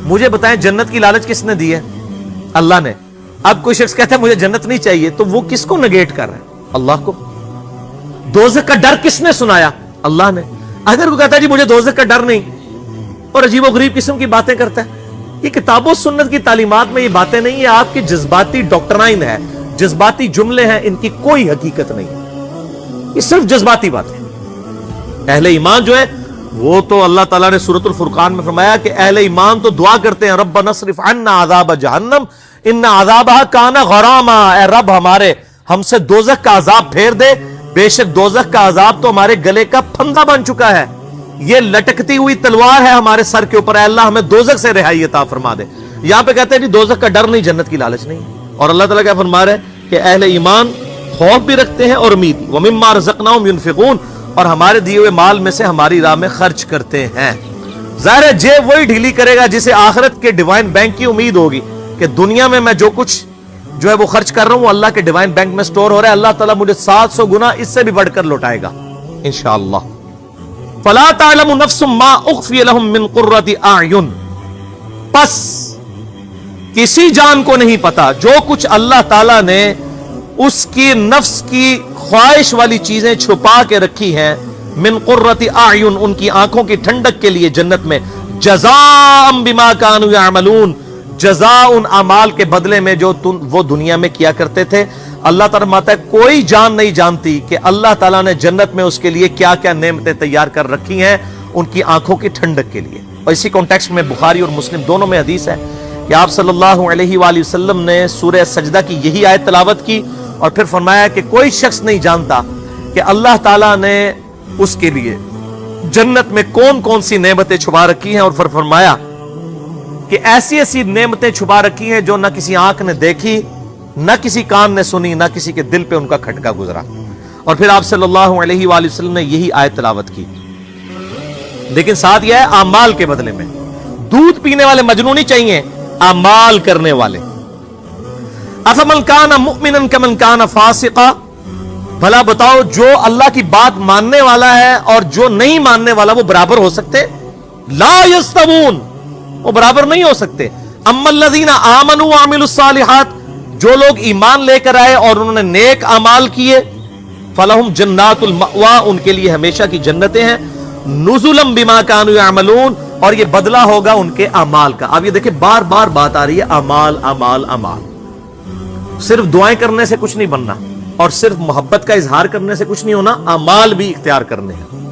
مجھے بتائیں جنت کی لالچ کس نے دی ہے؟ اللہ نے. اب کوئی شخص کہتا ہے مجھے جنت نہیں چاہیے، تو وہ کس کو نگیٹ کر رہا ہے؟ اللہ کو. دوزخ کا ڈر کس نے سنایا؟ اللہ نے. اگر کوئی کہتا ہے جی مجھے دوزخ کا ڈر نہیں اور عجیب و غریب قسم کی باتیں کرتا ہے، یہ کتاب و سنت کی تعلیمات میں یہ باتیں نہیں ہیں، آپ کی جذباتی ڈاکٹرائن ہے، جذباتی جملے ہیں، ان کی کوئی حقیقت نہیں، یہ صرف جذباتی باتیں. اہل ایمان جو ہے وہ تو اللہ تعالیٰ نے سورۃ الفرقان میں فرمایا کہ اہل ایمان تو دعا کرتے ہیں ربنا اصرف عنا عذاب جہنم ان عذابها کان غراما، اے رب ہمارے ہم سے دوزخ کا عذاب پھیر دے، بے شک دوزخ کا عذاب تو ہمارے گلے کا پھندا بن چکا ہے، یہ لٹکتی ہوئی تلوار ہے ہمارے سر کے اوپر، اے اللہ ہمیں دوزخ سے رہائی عطا فرما دے. یہاں پہ کہتے ہیں جی دوزخ کا ڈر نہیں، جنت کی لالچ نہیں. اور اللہ تعالیٰ کیا فرما رہے ہیں کہ اہل ایمان خوف بھی رکھتے ہیں اور امید. وَمِمَّا رَزَقْنَاهُمْ يُنْفِقُونَ، اور ہمارے دیے ہوئے مال میں سے ہماری راہ میں خرچ کرتے ہیں. ظاہر ہے جیب وہی ڈھیلی کرے گا جسے آخرت کے ڈیوائن بینک کی امید ہوگی کہ دنیا میں جو کچھ جو ہے وہ خرچ کر رہا ہوں وہ اللہ کے ڈیوائن بینک میں سٹور ہو رہا ہے، اللہ تعالیٰ مجھے 700 گنا اس سے بھی بڑھ کر لوٹائے گا انشاءاللہ. فَلَا تَعْلَمُ نَفْسٌ مَا أُخْفِيَ لَهُم مِّن قُرَّةِ أَعْيُنٍ، پس کسی جان کو نہیں پتا جو کچھ اللہ تعالیٰ نے اس کی نفس کی خواہش والی چیزیں چھپا کے رکھی ہیں، من قرۃ اعین، ان کی آنکھوں کی ٹھنڈک کے لیے جنت میں، جزاء بما كانوا يعملون، جزا ان اعمال کے بدلے میں جو وہ دنیا میں کیا کرتے تھے. اللہ تعالیٰ فرماتا ہے کوئی جان نہیں جانتی کہ اللہ تعالیٰ نے جنت میں اس کے لیے کیا کیا نعمتیں تیار کر رکھی ہیں ان کی آنکھوں کی ٹھنڈک کے لیے. اور اسی کانٹیکسٹ میں بخاری اور مسلم دونوں میں حدیث ہے کہ آپ صلی اللہ علیہ وآلہ وسلم نے سورہ سجدہ کی یہی آیت تلاوت کی اور پھر فرمایا کہ کوئی شخص نہیں جانتا کہ اللہ تعالیٰ نے اس کے لیے جنت میں کون کون سی نعمتیں چھپا رکھی ہیں، اور پھر فرمایا کہ ایسی ایسی نعمتیں چھپا رکھی ہیں جو نہ کسی آنکھ نے دیکھی، نہ کسی کان نے سنی، نہ کسی کے دل پہ ان کا کھٹکا گزرا. اور پھر آپ صلی اللہ علیہ وآلہ وسلم نے یہی آیت تلاوت کی. لیکن ساتھ یہ ہے اعمال کے بدلے میں. دودھ پینے والے مجنون نہیں چاہیے، اعمال کرنے والے. افمن کان مؤمنا کمن کان فاسقا، بھلا بتاؤ جو اللہ کی بات ماننے والا ہے اور جو نہیں ماننے والا وہ برابر ہو سکتے؟ لا یستوون، وہ برابر نہیں ہو سکتے. اما الذین آمنوا وعملوا الصالحات، جو لوگ ایمان لے کر آئے اور انہوں نے نیک اعمال کیے، فلہم جنات المأوا، ان کے لیے ہمیشہ کی جنتیں ہیں، نزلا بما كانوا يعملون، اور یہ بدلہ ہوگا ان کے اعمال کا. اب یہ دیکھیں بار بار بات آ رہی ہے اعمال اعمال اعمال. صرف دعائیں کرنے سے کچھ نہیں بننا اور صرف محبت کا اظہار کرنے سے کچھ نہیں ہونا، اعمال بھی اختیار کرنے ہیں.